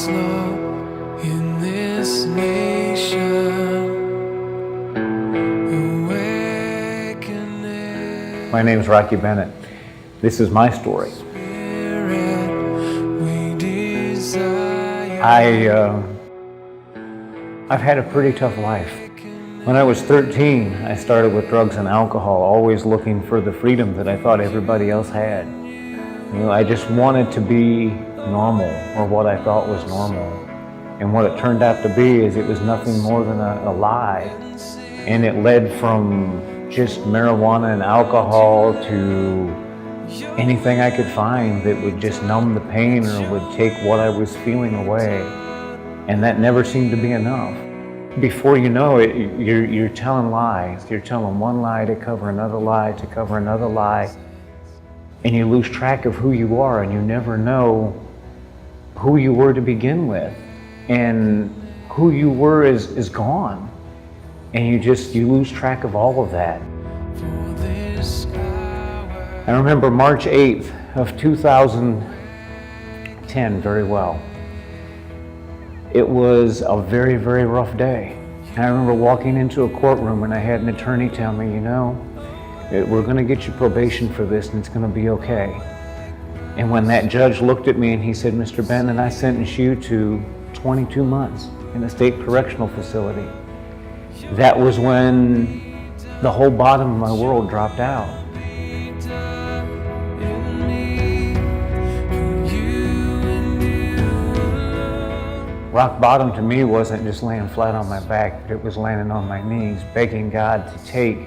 slow in this nation. Awakening. My name is Rocky Bennett. This is my story. I've had a pretty tough life. When I was 13, I started with drugs and alcohol, always looking for the freedom that I thought everybody else had. I just wanted to be normal, or what I thought was normal. And what it turned out to be is it was nothing more than a lie. And it led from just marijuana and alcohol to anything I could find that would just numb the pain or would take what I was feeling away. And that never seemed to be enough. Before you know it, you're telling lies. You're telling one lie to cover another lie to cover another lie. And you lose track of who you are, and you never know who you were to begin with. And who you were is gone. And you lose track of all of that. I remember March 8th of 2010 very well. It was a very, very rough day. I remember walking into a courtroom and I had an attorney tell me, we're going to get you probation for this and it's going to be okay. And when that judge looked at me and he said, Mr. Bennett, I sentence you to 22 months in a state correctional facility. That was when the whole bottom of my world dropped out. Rock bottom to me wasn't just laying flat on my back, but it was landing on my knees, begging God to take,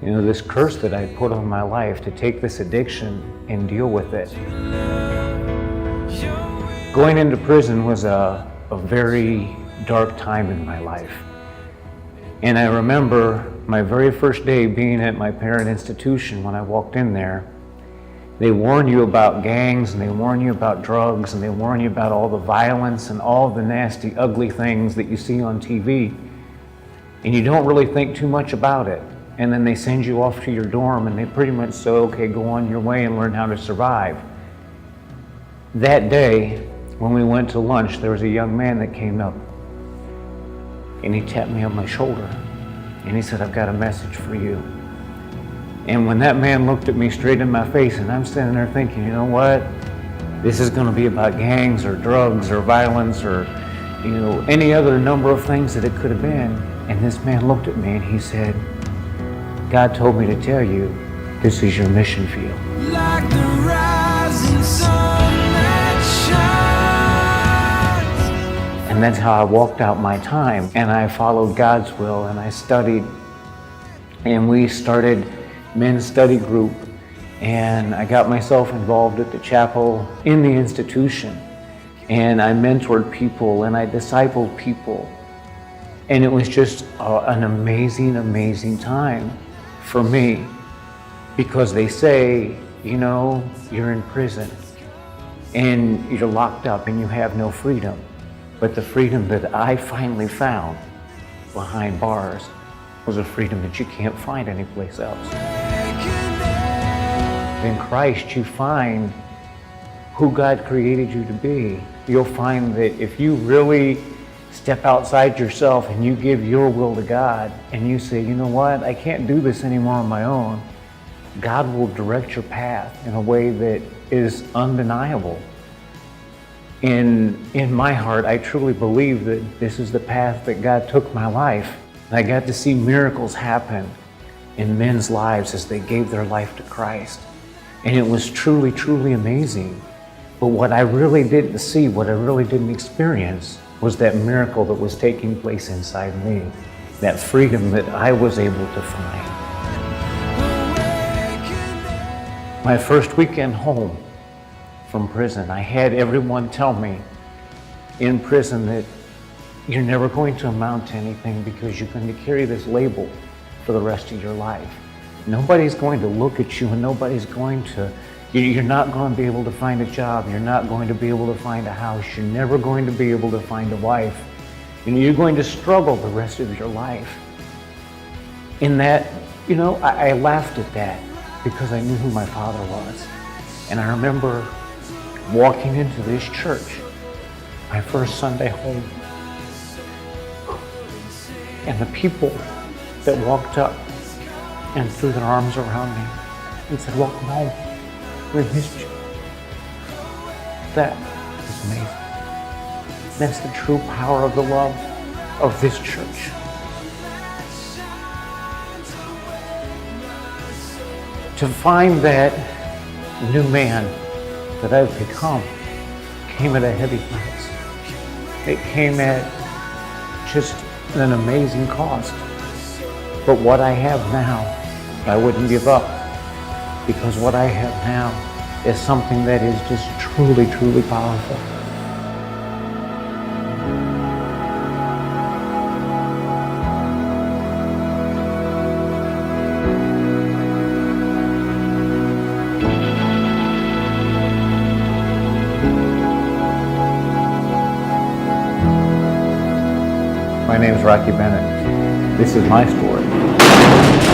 this curse that I put on my life, to take this addiction and deal with it. Going into prison was a very dark time in my life. And I remember my very first day being at my parent institution. When I walked in there, they warn you about gangs, and they warn you about drugs, and they warn you about all the violence and all the nasty, ugly things that you see on TV. And you don't really think too much about it. And then they send you off to your dorm, and they pretty much say, okay, go on your way and learn how to survive. That day, when we went to lunch, there was a young man that came up, and he tapped me on my shoulder, and he said, I've got a message for you. And when that man looked at me straight in my face, and I'm standing there thinking, you know what? This is going to be about gangs or drugs or violence or, any other number of things that it could have been. And this man looked at me and he said, God told me to tell you, this is your mission field. Like the rising sun that shines. And that's how I walked out my time. And I followed God's will, and I studied. And we started men's study group, and I got myself involved at the chapel in the institution, and I mentored people and I discipled people, and it was just an amazing, amazing time for me, because they say, you're in prison and you're locked up and you have no freedom, but the freedom that I finally found behind bars was a freedom that you can't find anyplace else. In Christ, you find who God created you to be. You'll find that if you really step outside yourself and you give your will to God and you say, you know what, I can't do this anymore on my own, God will direct your path in a way that is undeniable. In my heart, I truly believe that this is the path that God took my life. I got to see miracles happen in men's lives as they gave their life to Christ. And it was truly, truly amazing. But what I really didn't see, what I really didn't experience, was that miracle that was taking place inside me, that freedom that I was able to find. My first weekend home from prison, I had everyone tell me in prison that you're never going to amount to anything because you're going to carry this label for the rest of your life. Nobody's going to look at you, and you're not going to be able to find a job. You're not going to be able to find a house. You're never going to be able to find a wife. You're going to struggle the rest of your life. In that, I laughed at that because I knew who my father was. And I remember walking into this church. my first Sunday home. And the people that walked up and threw their arms around me and said, "Welcome home. We missed you." That was amazing. That's the true power of the love of this church. To find that new man that I've become came at a heavy price. It came at just an amazing cost. But what I have now, I wouldn't give up, because what I have now is something that is just truly, truly powerful. My name is Rocky Bennett. This is my story.